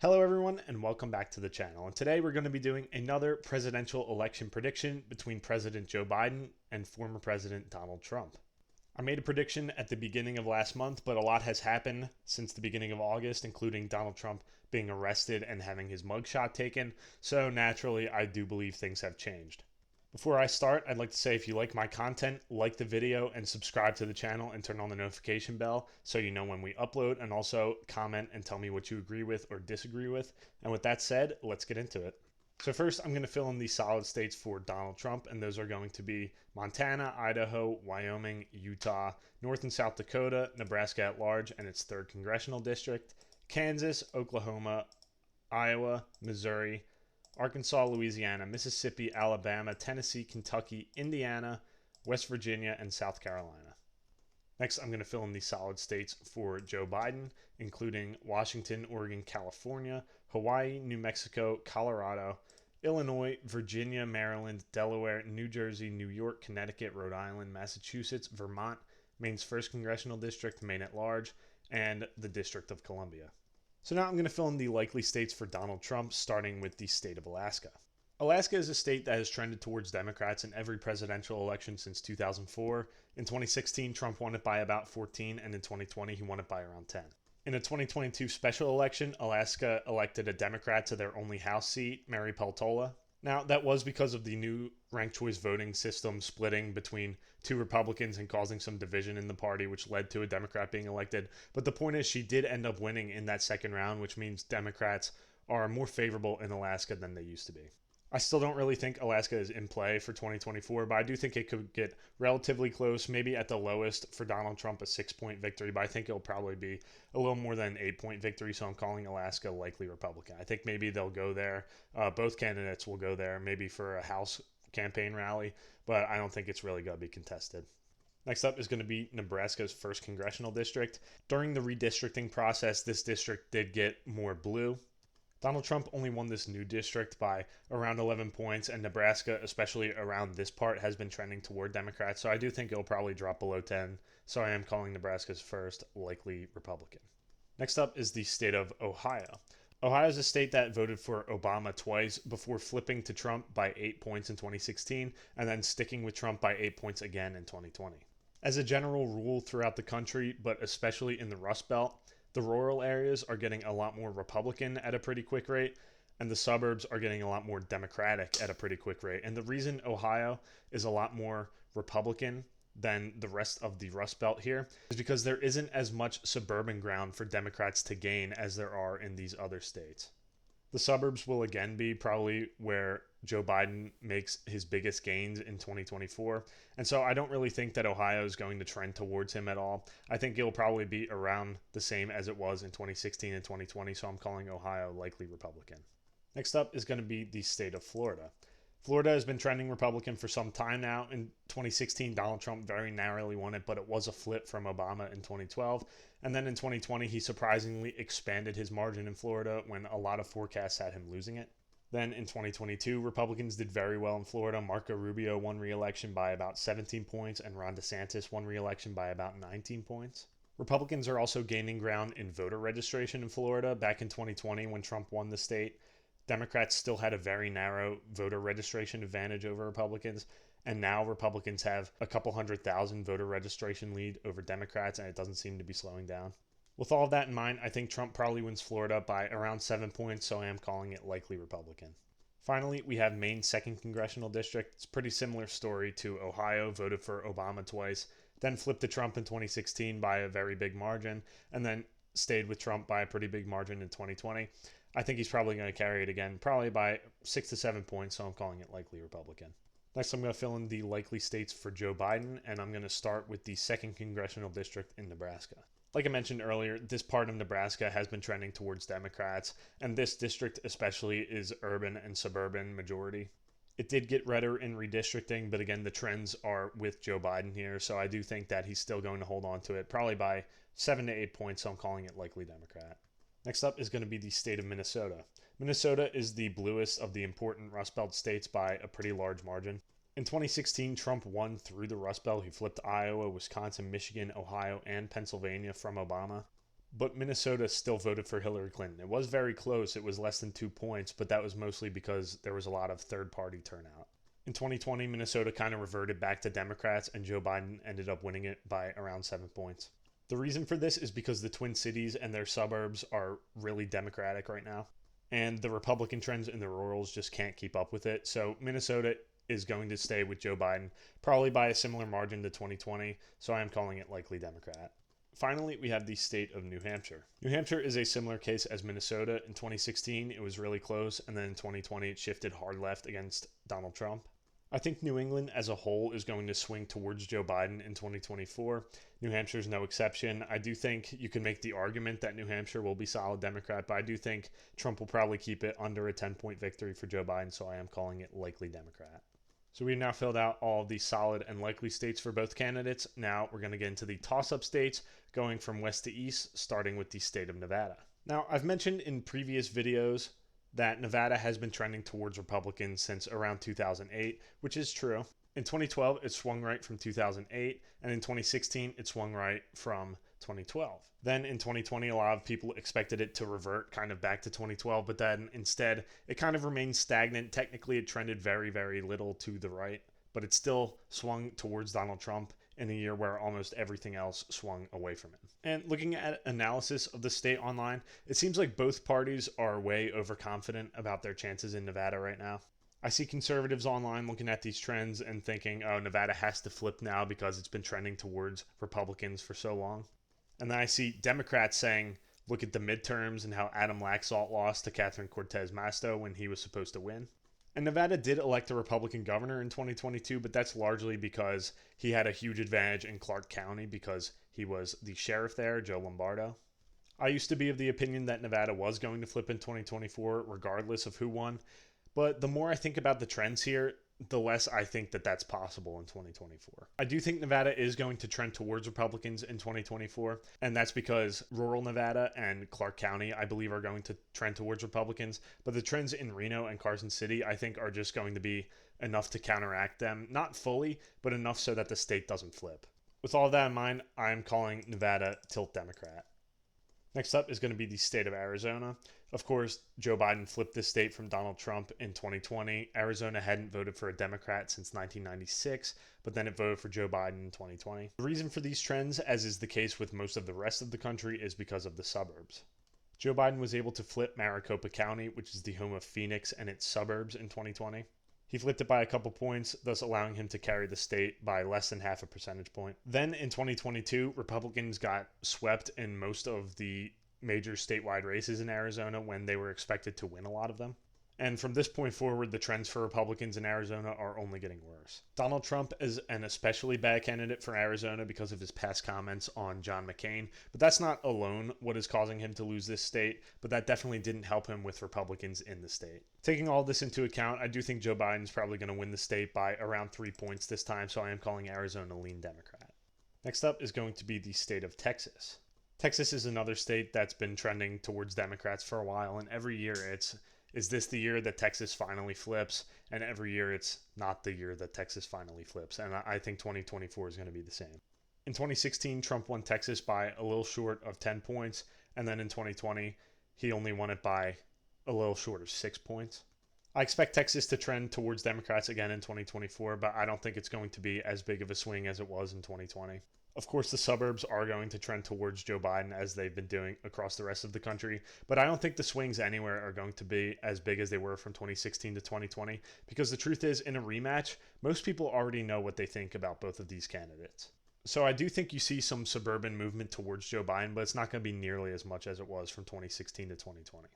Hello everyone and welcome back to the channel. And today we're going to be doing another presidential election prediction between President Joe Biden and former President Donald Trump. I made a prediction at the beginning of last month, but a lot has happened since the beginning of August, including Donald Trump being arrested and having his mugshot taken. So naturally, I do believe things have changed. Before I start, I'd like to say if you like my content, like the video and subscribe to the channel and turn on the notification bell so you know when we upload, and also comment and tell me what you agree with or disagree with. And with that said, let's get into it. So first, I'm going to fill in the solid states for Donald Trump, and those are going to be Montana, Idaho, Wyoming, Utah, North and South Dakota, Nebraska at large and its 3rd congressional district, Kansas, Oklahoma, Iowa, Missouri, Arkansas, Louisiana, Mississippi, Alabama, Tennessee, Kentucky, Indiana, West Virginia, and South Carolina. Next, I'm going to fill in the solid states for Joe Biden, including Washington, Oregon, California, Hawaii, New Mexico, Colorado, Illinois, Virginia, Maryland, Delaware, New Jersey, New York, Connecticut, Rhode Island, Massachusetts, Vermont, Maine's 1st congressional district, Maine at large, and the District of Columbia. So now I'm going to fill in the likely states for Donald Trump, starting with the state of Alaska. Alaska is a state that has trended towards Democrats in every presidential election since 2004. In 2016, Trump won it by about 14, and in 2020, he won it by around 10. In a 2022 special election, Alaska elected a Democrat to their only House seat, Mary Peltola. Now, that was because of the new ranked choice voting system splitting between 2 Republicans and causing some division in the party, which led to a Democrat being elected. But the point is, she did end up winning in that second round, which means Democrats are more favorable in Alaska than they used to be. I still don't really think Alaska is in play for 2024, but I do think it could get relatively close, maybe at the lowest for Donald Trump, a 6-point victory, but I think it'll probably be a little more than an 8-point victory, so I'm calling Alaska likely Republican. I think maybe they'll go there. Both candidates will go there, maybe for a House campaign rally, but I don't think it's really going to be contested. Next up is going to be Nebraska's 1st congressional district. During the redistricting process, this district did get more blue. Donald Trump only won this new district by around 11 points, and Nebraska, especially around this part, has been trending toward Democrats, so I do think it'll probably drop below 10, so I am calling Nebraska's 1st likely Republican. Next up is the state of Ohio. Ohio is a state that voted for Obama twice before flipping to Trump by 8 points in 2016 and then sticking with Trump by 8 points again in 2020. As a general rule throughout the country, but especially in the Rust Belt, the rural areas are getting a lot more Republican at a pretty quick rate, and the suburbs are getting a lot more Democratic at a pretty quick rate. And the reason Ohio is a lot more Republican than the rest of the Rust Belt here is because there isn't as much suburban ground for Democrats to gain as there are in these other states. The suburbs will again be probably where Joe Biden makes his biggest gains in 2024. And so I don't really think that Ohio is going to trend towards him at all. I think it'll probably be around the same as it was in 2016 and 2020. So I'm calling Ohio likely Republican. Next up is going to be the state of Florida. Florida has been trending Republican for some time now. In 2016, Donald Trump very narrowly won it, but it was a flip from Obama in 2012. And then in 2020, he surprisingly expanded his margin in Florida when a lot of forecasts had him losing it. Then in 2022, Republicans did very well in Florida. Marco Rubio won re-election by about 17 points, and Ron DeSantis won re-election by about 19 points. Republicans are also gaining ground in voter registration in Florida. Back in 2020, when Trump won the state, Democrats still had a very narrow voter registration advantage over Republicans, and now Republicans have a couple 100,000 voter registration lead over Democrats, and it doesn't seem to be slowing down. With all of that in mind, I think Trump probably wins Florida by around 7 points, so I am calling it likely Republican. Finally, we have Maine's 2nd congressional district. It's a pretty similar story to Ohio, voted for Obama twice, then flipped to Trump in 2016 by a very big margin, and then stayed with Trump by a pretty big margin in 2020. I think he's probably going to carry it again, probably by 6 to 7 points, so I'm calling it likely Republican. Next, I'm going to fill in the likely states for Joe Biden, and I'm going to start with the 2nd congressional district in Nebraska. Like I mentioned earlier, this part of Nebraska has been trending towards Democrats, and this district especially is urban and suburban majority. It did get redder in redistricting, but again, the trends are with Joe Biden here, so I do think that he's still going to hold on to it, probably by 7 to 8 points, so I'm calling it likely Democrat. Next up is going to be the state of Minnesota. Minnesota is the bluest of the important Rust Belt states by a pretty large margin. In 2016, Trump won through the Rust Belt. He flipped Iowa, Wisconsin, Michigan, Ohio, and Pennsylvania from Obama. but Minnesota still voted for Hillary Clinton. It was very close. It was less than 2 points, but that was mostly because there was a lot of third-party turnout. In 2020, Minnesota kind of reverted back to Democrats, and Joe Biden ended up winning it by around 7 points. The reason for this is because the Twin Cities and their suburbs are really Democratic right now, and the Republican trends in the rurals just can't keep up with it. So Minnesota is going to stay with Joe Biden, probably by a similar margin to 2020, so I am calling it likely Democrat. Finally, we have the state of New Hampshire. New Hampshire is a similar case as Minnesota. In 2016, it was really close, and then in 2020, it shifted hard left against Donald Trump. I think New England as a whole is going to swing towards Joe Biden in 2024. New Hampshire is no exception. I do think you can make the argument that New Hampshire will be solid Democrat, but I do think Trump will probably keep it under a 10-point victory for Joe Biden, so I am calling it likely Democrat. So we've now filled out all of the solid and likely states for both candidates. Now we're going to get into the toss-up states, going from west to east, starting with the state of Nevada. Now, I've mentioned in previous videos that Nevada has been trending towards Republicans since around 2008, which is true. In 2012, it swung right from 2008, and in 2016, it swung right from 2012. Then in 2020, a lot of people expected it to revert kind of back to 2012, but then instead, it kind of remained stagnant. Technically, it trended very, very little to the right, but it still swung towards Donald Trump in a year where almost everything else swung away from it. And looking at analysis of the state online, it seems like both parties are way overconfident about their chances in Nevada right now. I see conservatives online looking at these trends and thinking, oh, Nevada has to flip now because it's been trending towards Republicans for so long. And then I see Democrats saying, look at the midterms and how Adam Laxalt lost to Catherine Cortez Masto when he was supposed to win. And Nevada did elect a Republican governor in 2022, but that's largely because he had a huge advantage in Clark County because he was the sheriff there, Joe Lombardo. I used to be of the opinion that Nevada was going to flip in 2024 regardless of who won, but the more I think about the trends here, the less I think that that's possible in 2024. I do think Nevada is going to trend towards Republicans in 2024, and that's because rural Nevada and Clark County, I believe, are going to trend towards Republicans, but the trends in Reno and Carson City, I think, are just going to be enough to counteract them. Not fully, but enough so that the state doesn't flip. With all that in mind, I'm calling Nevada tilt Democrat. Next up is going to be the state of Arizona. Of course, Joe Biden flipped this state from Donald Trump in 2020. Arizona hadn't voted for a Democrat since 1996, but then it voted for Joe Biden in 2020. The reason for these trends, as is the case with most of the rest of the country, is because of the suburbs. Joe Biden was able to flip Maricopa County, which is the home of Phoenix and its suburbs, in 2020. He flipped it by a couple points, thus allowing him to carry the state by less than half a percentage point. Then in 2022, Republicans got swept in most of the major statewide races in Arizona when they were expected to win a lot of them. And from this point forward, the trends for Republicans in Arizona are only getting worse. Donald Trump is an especially bad candidate for Arizona because of his past comments on John McCain. But that's not alone what is causing him to lose this state, but that definitely didn't help him with Republicans in the state. Taking all this into account, I do think Joe Biden's probably going to win the state by around 3 points this time, so I am calling Arizona lean Democrat. Next up is going to be the state of Texas. Texas is another state that's been trending towards Democrats for a while, and every year is this the year that Texas finally flips? And every year it's not the year that Texas finally flips. And I think 2024 is going to be the same. In 2016, Trump won Texas by a little short of 10 points. And then in 2020, he only won it by a little short of 6 points. I expect Texas to trend towards Democrats again in 2024, but I don't think it's going to be as big of a swing as it was in 2020. Of course, the suburbs are going to trend towards Joe Biden as they've been doing across the rest of the country, but I don't think the swings anywhere are going to be as big as they were from 2016 to 2020, because the truth is, in a rematch, most people already know what they think about both of these candidates. So I do think you see some suburban movement towards Joe Biden, but it's not going to be nearly as much as it was from 2016 to 2020.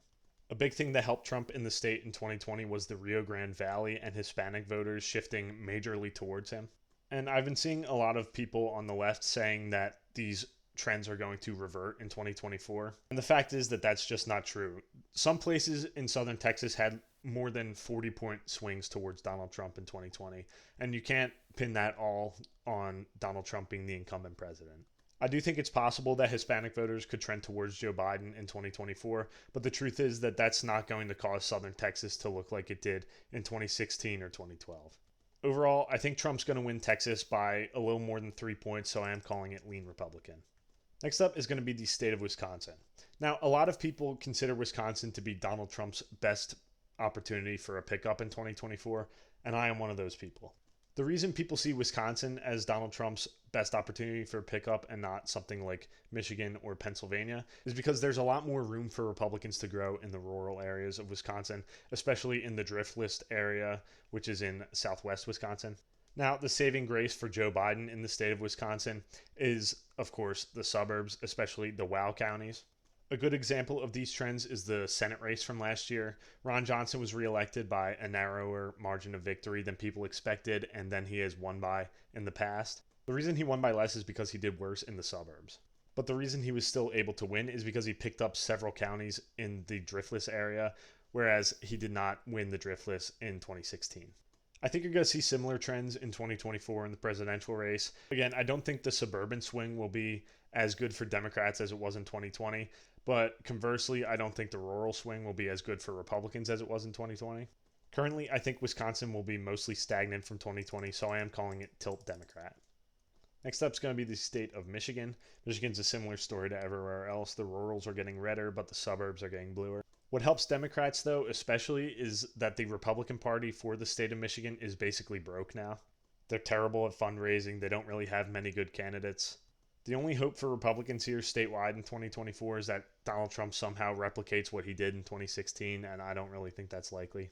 A big thing that helped Trump in the state in 2020 was the Rio Grande Valley and Hispanic voters shifting majorly towards him. And I've been seeing a lot of people on the left saying that these trends are going to revert in 2024. And the fact is that that's just not true. Some places in southern Texas had more than 40-point swings towards Donald Trump in 2020. And you can't pin that all on Donald Trump being the incumbent president. I do think it's possible that Hispanic voters could trend towards Joe Biden in 2024, but the truth is that that's not going to cause southern Texas to look like it did in 2016 or 2012. Overall, I think Trump's going to win Texas by a little more than 3 points, so I am calling it lean Republican. Next up is going to be the state of Wisconsin. Now, a lot of people consider Wisconsin to be Donald Trump's best opportunity for a pickup in 2024, and I am one of those people. The reason people see Wisconsin as Donald Trump's best opportunity for a pickup and not something like Michigan or Pennsylvania is because there's a lot more room for Republicans to grow in the rural areas of Wisconsin, especially in the drift list area, which is in southwest Wisconsin. Now, the saving grace for Joe Biden in the state of Wisconsin is, of course, the suburbs, especially the WOW counties. A good example of these trends is the Senate race from last year. Ron Johnson was reelected by a narrower margin of victory than people expected, and then he has won by in the past. The reason he won by less is because he did worse in the suburbs. But the reason he was still able to win is because he picked up several counties in the driftless area, whereas he did not win the driftless in 2016. I think you're going to see similar trends in 2024 in the presidential race. Again, I don't think the suburban swing will be as good for Democrats as it was in 2020, but conversely, I don't think the rural swing will be as good for Republicans as it was in 2020. Currently, I think Wisconsin will be mostly stagnant from 2020, so I am calling it tilt Democrat. Next up is going to be the state of Michigan. Michigan's a similar story to everywhere else. The rurals are getting redder, but the suburbs are getting bluer. What helps Democrats, though, especially, is that the Republican Party for the state of Michigan is basically broke now. They're terrible at fundraising. They don't really have many good candidates. The only hope for Republicans here statewide in 2024 is that Donald Trump somehow replicates what he did in 2016, and I don't really think that's likely.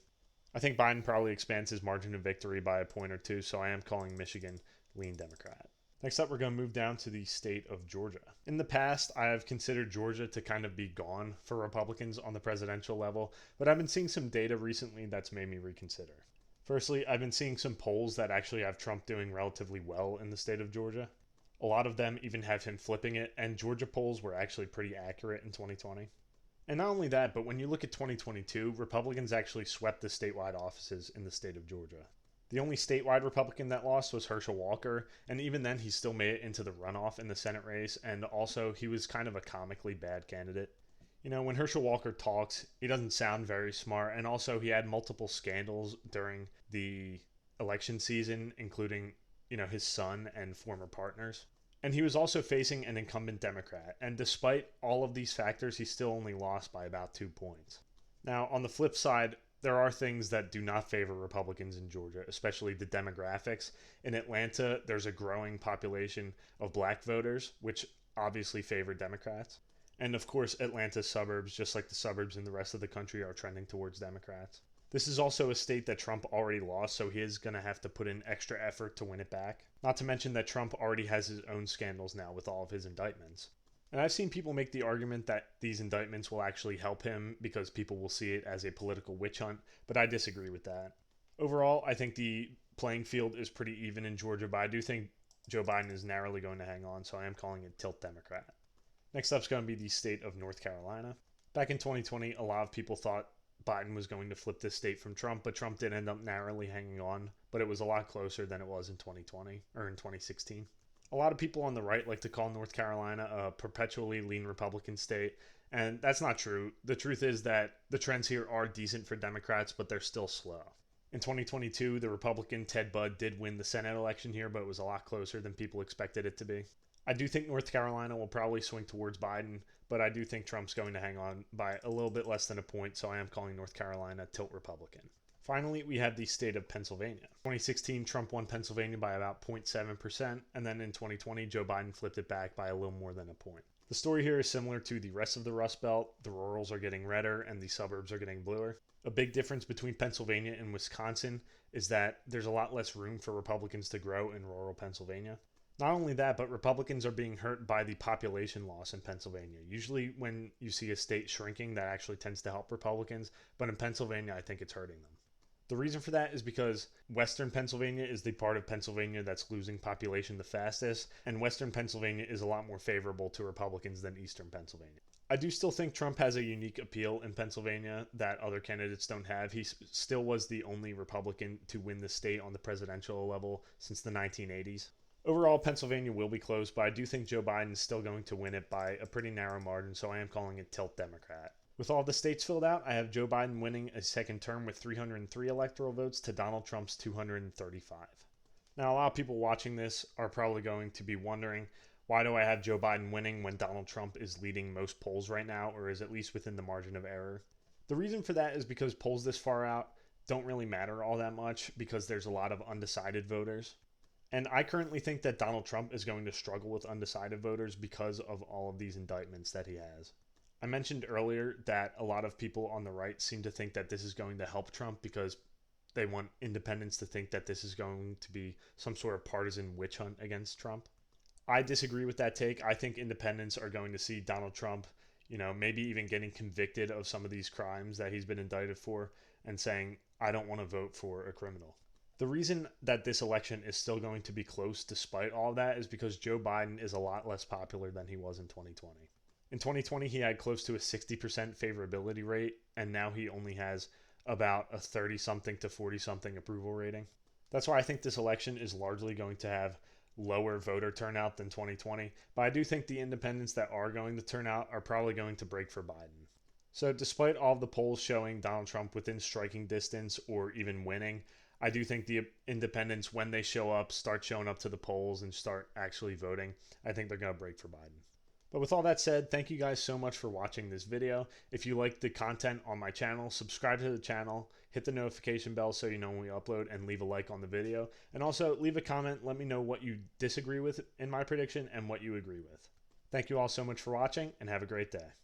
I think Biden probably expands his margin of victory by a point or two, so I am calling Michigan lean Democrat. Next up, we're going to move down to the state of Georgia. In the past, I have considered Georgia to kind of be gone for Republicans on the presidential level, but I've been seeing some data recently that's made me reconsider. Firstly, I've been seeing some polls that actually have Trump doing relatively well in the state of Georgia. A lot of them even have him flipping it, and Georgia polls were actually pretty accurate in 2020. And not only that, but when you look at 2022, Republicans actually swept the statewide offices in the state of Georgia. The only statewide Republican that lost was Herschel Walker, and even then he still made it into the runoff in the Senate race, and also he was kind of a comically bad candidate. You know, when Herschel Walker talks, he doesn't sound very smart, and also he had multiple scandals during the election season, including, his son and former partners. And he was also facing an incumbent Democrat, and despite all of these factors, he still only lost by about 2 points. Now, on the flip side, there are things that do not favor Republicans in Georgia, especially the demographics. In Atlanta, there's a growing population of black voters, which obviously favor Democrats. And of course, Atlanta's suburbs, just like the suburbs in the rest of the country, are trending towards Democrats. This is also a state that Trump already lost, so he is going to have to put in extra effort to win it back. Not to mention that Trump already has his own scandals now with all of his indictments. And I've seen people make the argument that these indictments will actually help him because people will see it as a political witch hunt, but I disagree with that. Overall, I think the playing field is pretty even in Georgia, but I do think Joe Biden is narrowly going to hang on, so I am calling it tilt Democrat. Next up is going to be the state of North Carolina. Back in 2020, a lot of people thought Biden was going to flip this state from Trump, but Trump did end up narrowly hanging on, but it was a lot closer than it was in 2020 or in 2016. A lot of people on the right like to call North Carolina a perpetually lean Republican state, and that's not true. The truth is that the trends here are decent for Democrats, but they're still slow. In 2022, the Republican Ted Budd did win the Senate election here, but it was a lot closer than people expected it to be. I do think North Carolina will probably swing towards Biden, but I do think Trump's going to hang on by a little bit less than a point, so I am calling North Carolina tilt Republican. Finally, we have the state of Pennsylvania. 2016, Trump won Pennsylvania by about 0.7%, and then in 2020, Joe Biden flipped it back by a little more than a point. The story here is similar to the rest of the Rust Belt. The rurals are getting redder and the suburbs are getting bluer. A big difference between Pennsylvania and Wisconsin is that there's a lot less room for Republicans to grow in rural Pennsylvania. Not only that, but Republicans are being hurt by the population loss in Pennsylvania. Usually when you see a state shrinking, that actually tends to help Republicans, but in Pennsylvania, I think it's hurting them. The reason for that is because Western Pennsylvania is the part of Pennsylvania that's losing population the fastest, and Western Pennsylvania is a lot more favorable to Republicans than Eastern Pennsylvania. I do still think Trump has a unique appeal in Pennsylvania that other candidates don't have. He still was the only Republican to win the state on the presidential level since the 1980s. Overall, Pennsylvania will be close, but I do think Joe Biden is still going to win it by a pretty narrow margin, so I am calling it tilt Democrat. With all the states filled out, I have Joe Biden winning a second term with 303 electoral votes to Donald Trump's 235. Now, a lot of people watching this are probably going to be wondering, Why do I have Joe Biden winning when Donald Trump is leading most polls right now, or is at least within the margin of error? The reason for that is because polls this far out don't really matter all that much because there's a lot of undecided voters. And I currently think that Donald Trump is going to struggle with undecided voters because of all of these indictments that he has. I mentioned earlier that a lot of people on the right seem to think that this is going to help Trump because they want independents to think that this is going to be some sort of partisan witch hunt against Trump. I disagree with that take. I think independents are going to see Donald Trump, maybe even getting convicted of some of these crimes that he's been indicted for and saying, I don't want to vote for a criminal. The reason that this election is still going to be close despite all of that is because Joe Biden is a lot less popular than he was in 2020. In 2020, he had close to a 60% favorability rate, and now he only has about a 30 something to 40 something approval rating. That's why I think this election is largely going to have lower voter turnout than 2020, but I do think the independents that are going to turn out are probably going to break for Biden. So, despite all of the polls showing Donald Trump within striking distance or even winning, I do think the independents, when they show up, start showing up to the polls and start actually voting, I think they're going to break for Biden. But with all that said, thank you guys so much for watching this video. If you like the content on my channel, subscribe to the channel, hit the notification bell so you know when we upload, and leave a like on the video. And also leave a comment, let me know what you disagree with in my prediction and what you agree with. Thank you all so much for watching, and have a great day.